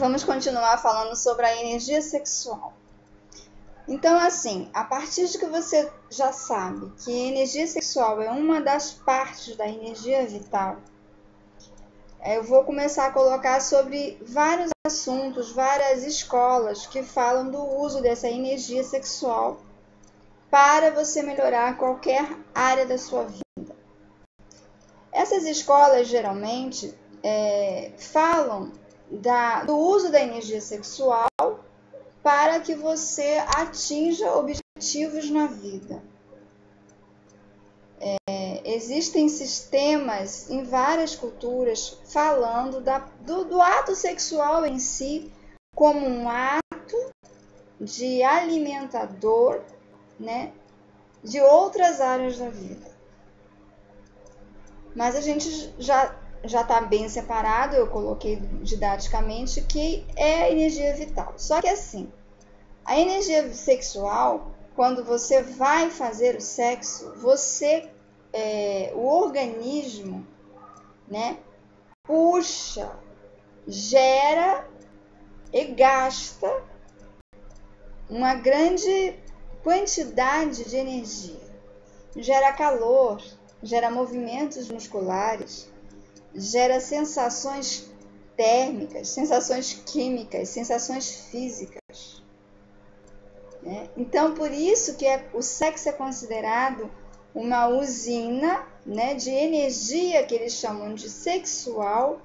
vamos continuar falando sobre a energia sexual. Então, assim, a partir de que você já sabe que a energia sexual é uma das partes da energia vital, eu vou começar a colocar sobre vários assuntos, várias escolas que falam do uso dessa energia sexual para você melhorar qualquer área da sua vida. Essas escolas geralmente falam do uso da energia sexual para que você atinja objetivos na vida. Existem sistemas em várias culturas falando do ato sexual em si como um ato de alimentador, né, de outras áreas da vida. Mas a gente já está bem separado, eu coloquei didaticamente, que é a energia vital. Só que assim, a energia sexual, quando você vai fazer o sexo, o organismo, né, puxa, gera e gasta uma grande quantidade de energia. Gera calor, gera movimentos musculares, gera sensações térmicas, sensações químicas, sensações físicas. Né? Então, por isso que o sexo é considerado uma usina, né, de energia que eles chamam de sexual,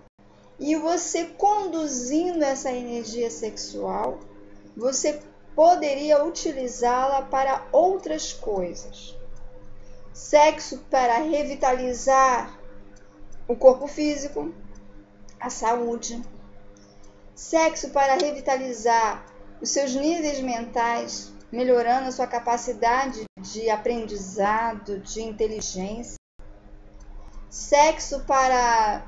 e você conduzindo essa energia sexual, você poderia utilizá-la para outras coisas. Sexo para revitalizar o corpo físico, a saúde. Sexo para revitalizar os seus níveis mentais, melhorando a sua capacidade de aprendizado, de inteligência. Sexo para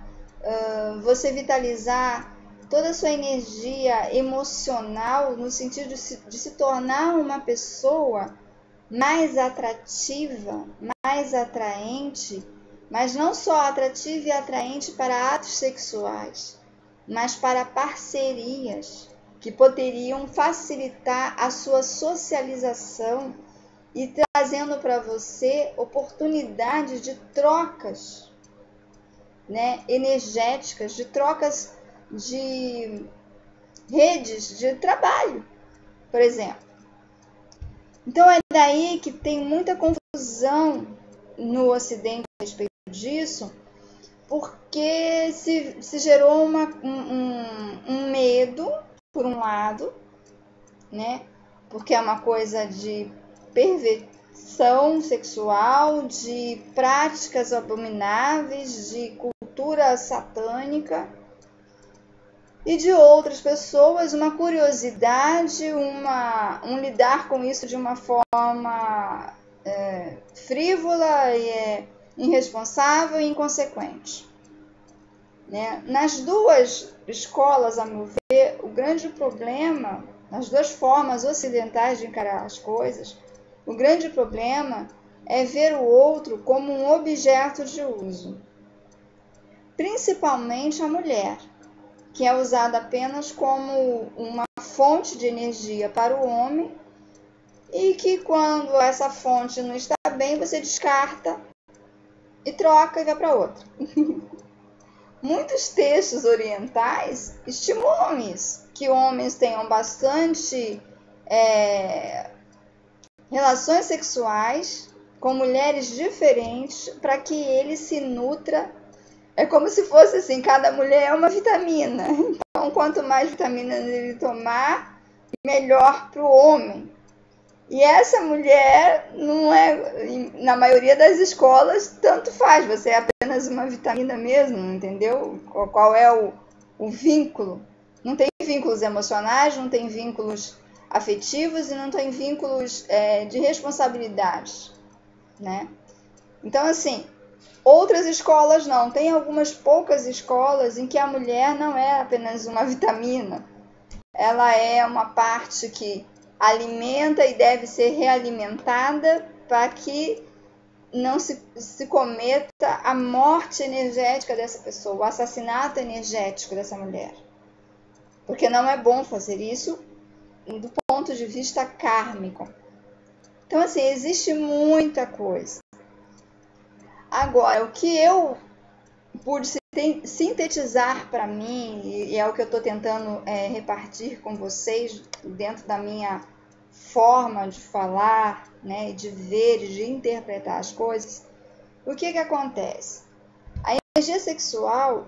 você vitalizar toda a sua energia emocional, no sentido de se tornar uma pessoa mais atrativa, mais atraente, mas não só atrativa e atraente para atos sexuais, mas para parcerias que poderiam facilitar a sua socialização e trazendo para você oportunidades de trocas, né, energéticas, de trocas de redes de trabalho, por exemplo. Então é daí que tem muita confusão no Ocidente a respeito disso, porque se gerou um medo, por um lado, né? Porque é uma coisa de perversão sexual, de práticas abomináveis, de cultura satânica, e de outras pessoas uma curiosidade, um lidar com isso de uma forma frívola e irresponsável e inconsequente. Né? Nas duas escolas, a meu ver, o grande problema, nas duas formas ocidentais de encarar as coisas, o grande problema é ver o outro como um objeto de uso. Principalmente a mulher, que é usada apenas como uma fonte de energia para o homem e que quando essa fonte não está bem, você descarta e troca e vai para outra. Muitos textos orientais estimulam isso, que homens tenham bastante relações sexuais com mulheres diferentes para que ele se nutra. É como se fosse assim, cada mulher é uma vitamina. Então, quanto mais vitaminas ele tomar, melhor para o homem. E essa mulher não é, na maioria das escolas, tanto faz. Você é apenas uma vitamina mesmo, entendeu? Qual é o vínculo? Não tem vínculos emocionais, não tem vínculos afetivos e não tem vínculos de responsabilidade, né? Então, assim, outras escolas não. Tem algumas poucas escolas em que a mulher não é apenas uma vitamina. Ela é uma parte que alimenta e deve ser realimentada para que não se cometa a morte energética dessa pessoa, o assassinato energético dessa mulher. porque não é bom fazer isso do ponto de vista kármico. Então, assim, existe muita coisa. Agora, o que eu pude sintetizar para mim, e é o que eu estou tentando repartir com vocês dentro da minha forma de falar, né, de ver e de interpretar as coisas, o que acontece? A energia sexual,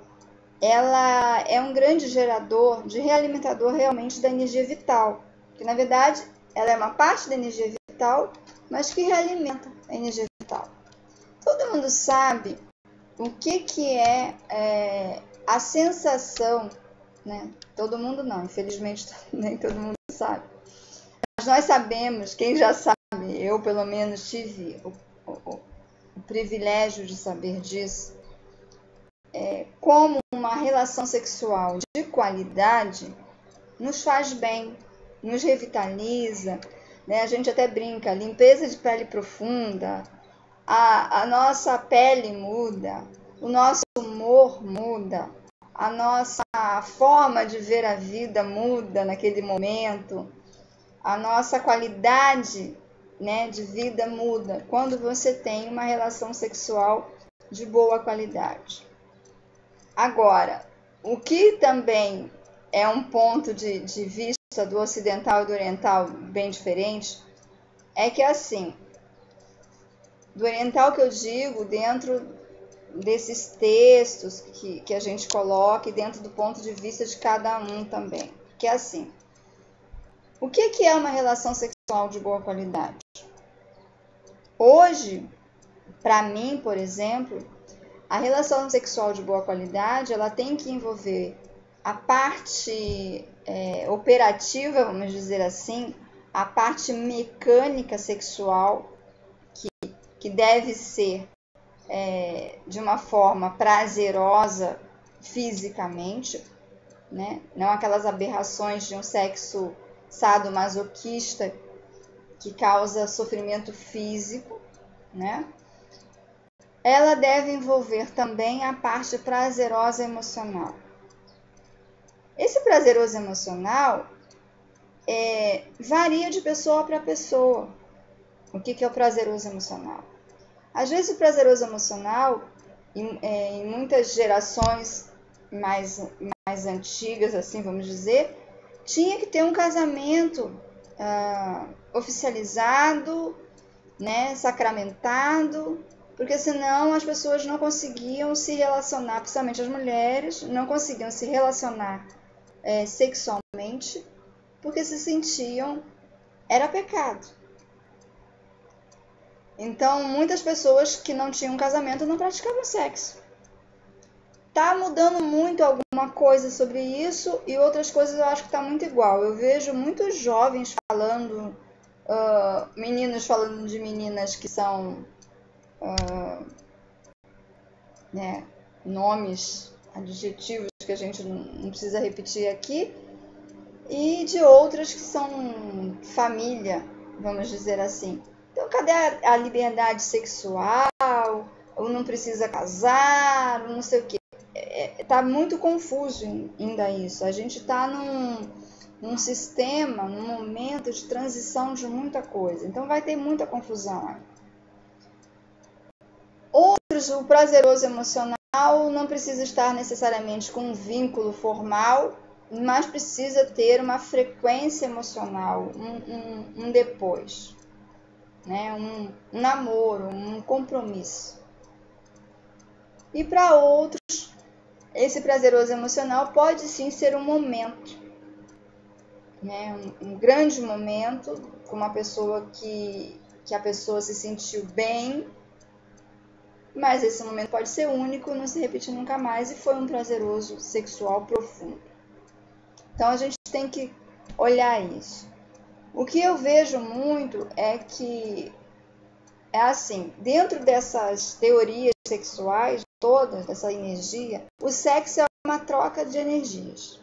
ela é um grande gerador, de realimentador realmente da energia vital, que na verdade ela é uma parte da energia vital, mas que realimenta a energia vital. Todo mundo sabe o que é a sensação, né? Todo mundo não, infelizmente nem todo mundo sabe. Mas nós sabemos, quem já sabe, eu pelo menos tive o privilégio de saber disso, como uma relação sexual de qualidade nos faz bem, nos revitaliza, né? A gente até brinca, limpeza de pele profunda, a nossa pele muda, o nosso humor muda, a nossa forma de ver a vida muda naquele momento, a nossa qualidade, né, de vida muda quando você tem uma relação sexual de boa qualidade. Agora, o que também é um ponto de vista do ocidental e do oriental bem diferente, é que assim, do oriental que eu digo, dentro desses textos que a gente coloca e dentro do ponto de vista de cada um também, que é assim, o que é uma relação sexual de boa qualidade? Hoje, para mim, por exemplo, a relação sexual de boa qualidade, ela tem que envolver a parte operativa, vamos dizer assim, a parte mecânica sexual, que deve ser de uma forma prazerosa fisicamente, né? Não aquelas aberrações de um sexo sadomasoquista que causa sofrimento físico, né? Ela deve envolver também a parte prazerosa emocional. Esse prazeroso emocional varia de pessoa para pessoa. O que é o prazeroso emocional? Às vezes o prazeroso emocional, em muitas gerações mais antigas, assim vamos dizer, tinha que ter um casamento oficializado, né, sacramentado, porque senão as pessoas não conseguiam se relacionar, principalmente as mulheres, não conseguiam se relacionar sexualmente, porque se sentiam, era pecado. Então, muitas pessoas que não tinham casamento não praticavam sexo. Tá mudando muito alguma coisa sobre isso e outras coisas eu acho que tá muito igual. Eu vejo muitos jovens falando, meninos falando de meninas que são nomes, adjetivos que a gente não precisa repetir aqui, e de outras que são família, vamos dizer assim. Então, cadê a liberdade sexual? Ou não precisa casar? Ou não sei o quê. Tá muito confuso ainda isso. A gente está num sistema, num momento de transição de muita coisa. Então, vai ter muita confusão aí. Outros, o prazeroso emocional não precisa estar necessariamente com um vínculo formal, mas precisa ter uma frequência emocional, um depois, né? Um namoro, um compromisso. E para outros, esse prazeroso emocional pode sim ser um momento, né? Um grande momento com uma pessoa que a pessoa se sentiu bem, mas esse momento pode ser único, não se repetir nunca mais, e foi um prazeroso sexual profundo. Então a gente tem que olhar isso. O que eu vejo muito é que assim, dentro dessas teorias sexuais todas, dessa energia, o sexo é uma troca de energias.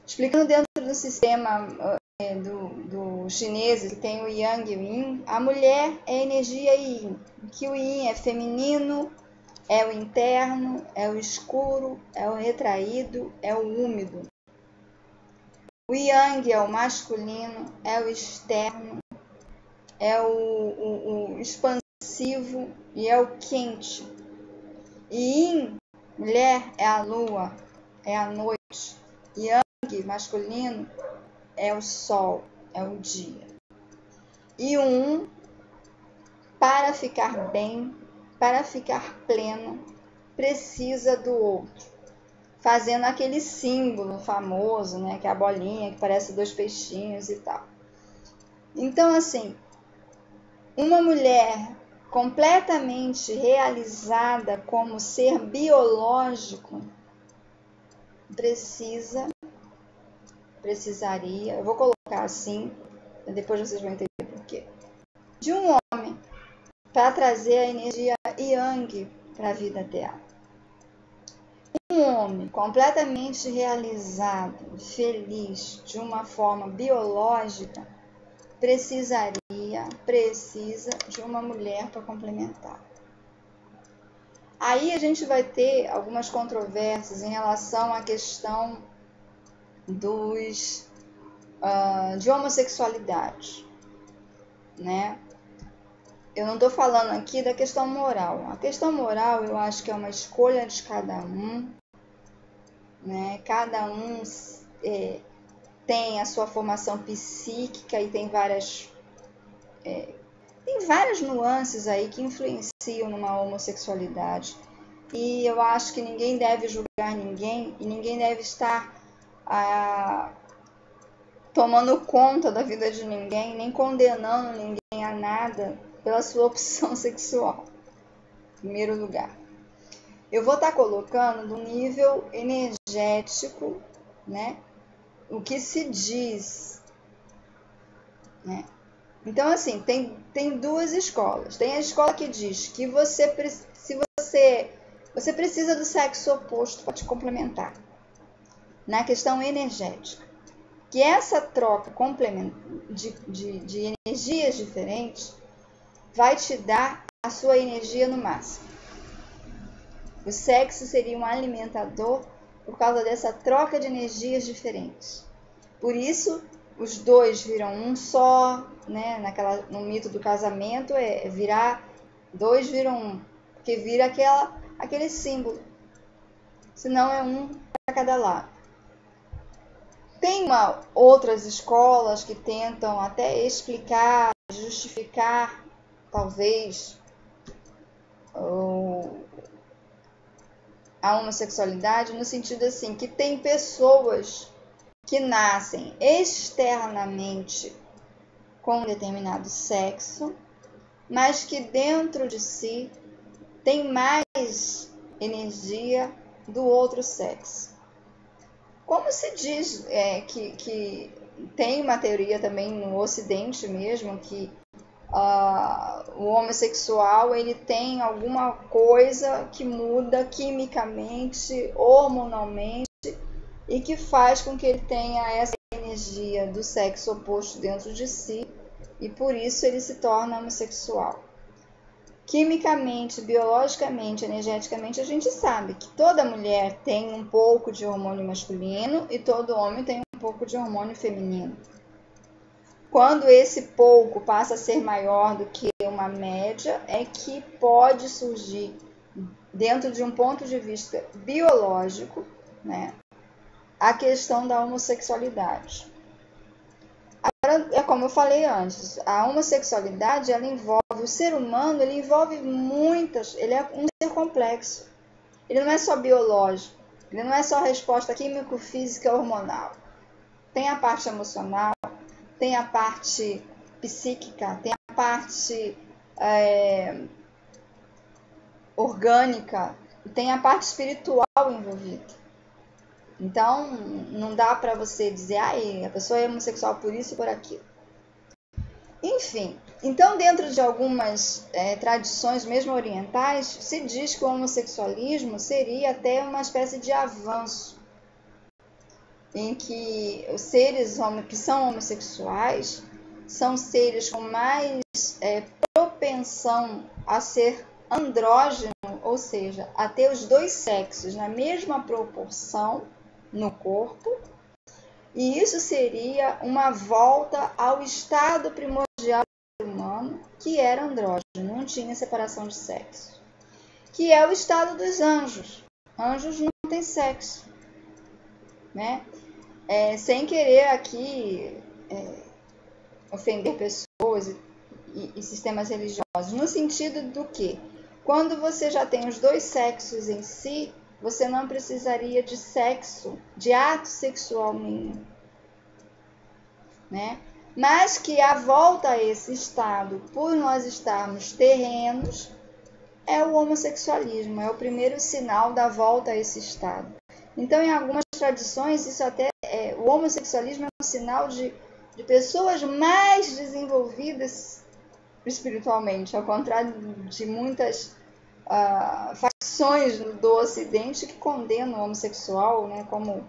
Explicando dentro do sistema do chinês, que tem o Yang e o Yin, a mulher é energia Yin, que o Yin é feminino, é o interno, é o escuro, é o retraído, é o úmido. O yang é o masculino, é o externo, é o expansivo e é o quente. E yin, mulher, é a lua, é a noite. Yang, masculino, é o sol, é o dia. E um, para ficar bem, para ficar pleno, precisa do outro. Fazendo aquele símbolo famoso, né, que é a bolinha, que parece 2 peixinhos e tal. Então, assim, uma mulher completamente realizada como ser biológico precisaria, eu vou colocar assim, depois vocês vão entender por quê, de um homem para trazer a energia yang para a vida dela. Um homem completamente realizado, feliz, de uma forma biológica, precisa de uma mulher para complementar. Aí a gente vai ter algumas controvérsias em relação à questão de homossexualidade, né? Eu não estou falando aqui da questão moral. A questão moral eu acho que é uma escolha de cada um, né? Cada um tem a sua formação psíquica e tem várias nuances aí que influenciam numa homossexualidade. E eu acho que ninguém deve julgar ninguém e ninguém deve estar tomando conta da vida de ninguém, nem condenando ninguém a nada pela sua opção sexual. Em primeiro lugar. Eu vou estar colocando no nível energético, né, o que se diz, né? Então, assim, tem 2 escolas. Tem a escola que diz que você precisa do sexo oposto para te complementar, na questão energética. Que essa troca de energias diferentes vai te dar a sua energia no máximo. O sexo seria um alimentador por causa dessa troca de energias diferentes. Por isso, os 2 viram um só, né? No mito do casamento, virar 2 viram um, porque vira aquele símbolo. Senão é um para cada lado. Tem outras escolas que tentam até explicar, justificar, talvez, a homossexualidade no sentido assim, que tem pessoas que nascem externamente com um determinado sexo, mas que dentro de si tem mais energia do outro sexo. Como se diz que tem uma teoria também no Ocidente mesmo, que o homossexual ele tem alguma coisa que muda quimicamente, hormonalmente, e que faz com que ele tenha essa energia do sexo oposto dentro de si, e por isso ele se torna homossexual. Quimicamente, biologicamente, energeticamente, a gente sabe que toda mulher tem um pouco de hormônio masculino e todo homem tem um pouco de hormônio feminino. Quando esse pouco passa a ser maior do que uma média, é que pode surgir, dentro de um ponto de vista biológico, né, a questão da homossexualidade. Agora, é como eu falei antes, a homossexualidade, ela envolve o ser humano, ele envolve ele é um ser complexo. Ele não é só biológico, ele não é só resposta químico-física hormonal. Tem a parte emocional, tem a parte psíquica, tem a parte orgânica, tem a parte espiritual envolvida. Então, não dá para você dizer, a pessoa é homossexual por isso e por aquilo. Enfim, então dentro de algumas tradições, mesmo orientais, se diz que o homossexualismo seria até uma espécie de avanço, em que os seres que são homossexuais são seres com mais propensão a ser andrógeno, ou seja, a ter os 2 sexos na mesma proporção no corpo, E isso seria uma volta ao estado primordial do ser humano, que era andrógeno, não tinha separação de sexo. Que é o estado dos anjos. Anjos não têm sexo, né? Sem querer aqui ofender pessoas e sistemas religiosos, no sentido do que, quando você já tem os dois sexos em si, você não precisaria de sexo, de ato sexual nenhum, né? Mas que a volta a esse estado, por nós estarmos terrenos, é o homossexualismo, é o primeiro sinal da volta a esse estado. Então, em algumas tradições, isso até o homossexualismo é um sinal de pessoas mais desenvolvidas espiritualmente, ao contrário de muitas facções do Ocidente que condenam o homossexual, né, como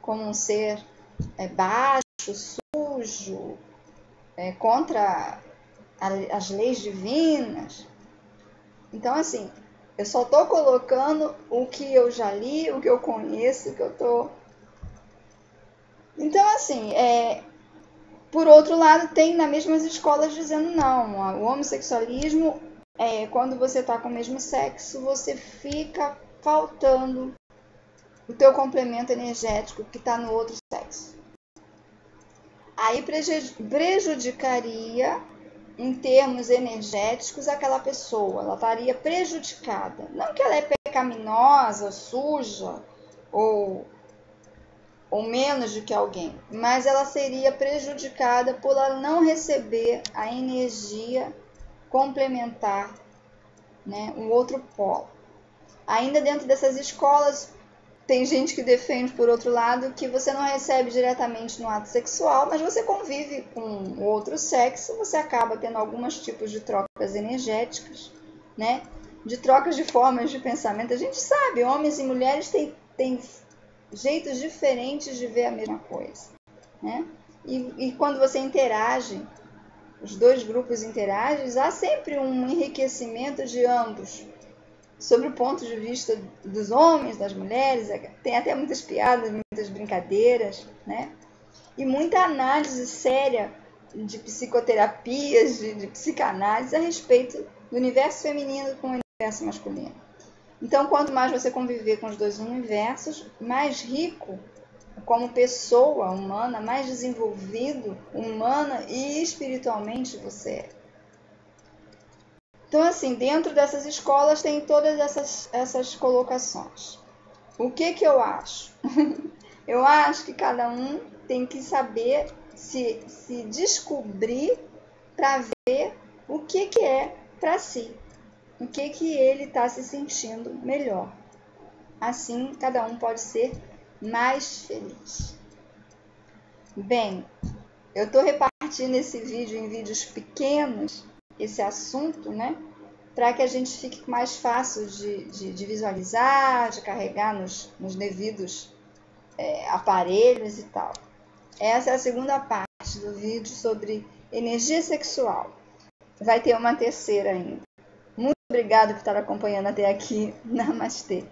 um ser baixo, sujo, contra as leis divinas. Então, assim, eu só estou colocando o que eu já li, o que eu conheço, o que eu estou... Então, assim, por outro lado, tem nas mesmas escolas dizendo não, o homossexualismo, quando você está com o mesmo sexo, você fica faltando o teu complemento energético que está no outro sexo. Aí prejudicaria, em termos energéticos, aquela pessoa, ela estaria prejudicada. Não que ela é pecaminosa, suja ou menos do que alguém, mas ela seria prejudicada por ela não receber a energia complementar, né, um outro polo. Ainda dentro dessas escolas, tem gente que defende, por outro lado, que você não recebe diretamente no ato sexual, mas você convive com o outro sexo, você acaba tendo alguns tipos de trocas energéticas, né, de trocas de formas de pensamento. A gente sabe, homens e mulheres têm jeitos diferentes de ver a mesma coisa, né? E quando você interage, os dois grupos interagem, há sempre um enriquecimento de ambos, sobre o ponto de vista dos homens, das mulheres. Tem até muitas piadas, muitas brincadeiras, né? E muita análise séria de psicoterapias, de psicanálise a respeito do universo feminino com o universo masculino. Então, quanto mais você conviver com os dois universos, mais rico como pessoa humana, mais desenvolvido humana e espiritualmente você é. Então, assim, dentro dessas escolas tem todas essas colocações. O que eu acho? Eu acho que cada um tem que saber se descobrir para ver o que é para si. O que ele está se sentindo melhor. Assim, cada um pode ser mais feliz. Bem, eu estou repartindo esse vídeo em vídeos pequenos, esse assunto, né? Para que a gente fique mais fácil de visualizar, de carregar nos devidos aparelhos e tal. Essa é a segunda parte do vídeo sobre energia sexual. Vai ter uma terceira ainda. Muito obrigada por estar acompanhando até aqui. Namastê.